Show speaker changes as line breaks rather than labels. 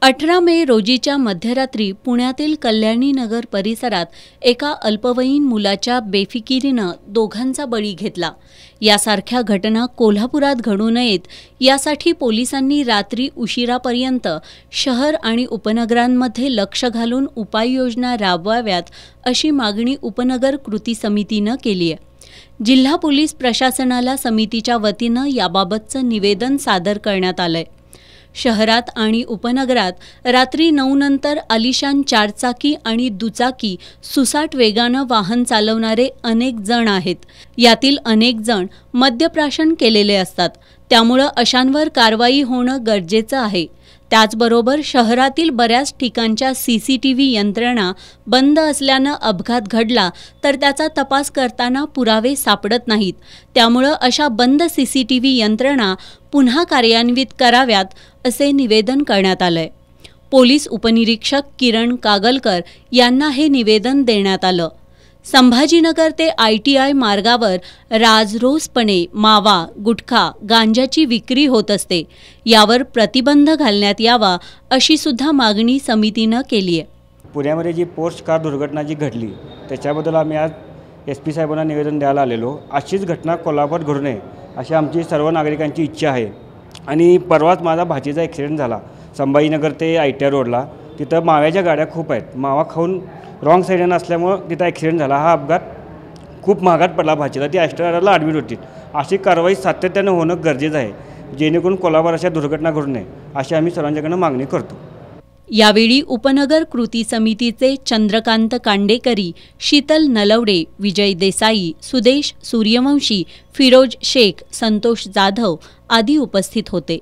18 मे रोजीच्या मध्यरात्री पुण्यातील कल्याणी नगर परिसरात एका अल्पवयीन मुलाच्या बेफिकिरीनं दोघांचा बळी घेतला। यासारख्या घटना कोल्हापुरात घडू नयेत यासाठी पोलिसांनी रात्री उशिरापर्यंत शहर आणि उपनगरांमध्ये लक्ष घालून उपाययोजना राबवाव्यात अशी मागणी उपनगर कृती समितीनं केली आहे। जिल्हा पोलीस प्रशासनाला समितीच्या वतीनं याबाबतचं निवेदन सादर करण्यात आलंय। शहरात आणि उपनगरात रात्री 9 नंतर आलिशान चारचाकी आणि दुचाकी सुसाट वेगानं वाहन चालवणारे अनेक जण आहेत। यातील अनेक जण मद्यप्राशन केलेले असतात, त्यामुळे अशांवर कारवाई होणं गरजेचं आहे। त्याचबरोबर शहरातील बऱ्याच ठिकाणच्या सीसीटीव्ही यंत्रणा बंद असल्यानं अपघात घडला तर त्याचा तपास करताना पुरावे सापडत नाहीत, त्यामुळे अशा बंद सीसीटीव्ही यंत्रणा पुन्हा कार्यान्वित कराव्यात असे निवेदन करण्यात आलंय। पोलीस उपनिरीक्षक किरण कागलकर यांना हे निवेदन देण्यात आलं। संभाजीनगर ते ITI मार्गावर राजरोसपणे मावा, गुटखा, गांजाची विक्री होत असते, यावर प्रतिबंध घालण्यात यावा अशी सुद्धा मागणी समितीनं केली आहे।
पुण्यामध्ये जी पोर्श कार दुर्घटना जी घडली त्याच्याबद्दल आम्ही आज SP साहेबांना निवेदन द्यायला आलेलो। अशीच घटना कोल्हापुरात घडू नये अशी आमची सर्व नागरिकांची इच्छा आहे। आणि परवाच माझा भाचीचा ॲक्सिडेंट झाला संभाजीनगर ते ITI रोडला। तिथं माव्याच्या गाड्या खूप आहेत, मावा खाऊन रॉंग साईडनं असल्यामुळं तिथं ॲक्सिडेंट झाला। हा अपघात खूप महागात पडला भाचीला, ती ॲस्ट्राला ॲडमिट होती। अशी कारवाई सातत्यानं होणं गरजेचं आहे, जेणेकरून कोल्हापूर अशा दुर्घटना घडू नये अशी आम्ही सर्वांच्याकडनं मागणी करतो।
यावेळी उपनगर कृती समितीचे चंद्रकांत कांडेकरी, शीतल नलवडे, विजय देसाई, सुदेश सूर्यवंशी, फिरोज शेख, संतोष जाधव आदी उपस्थित होते।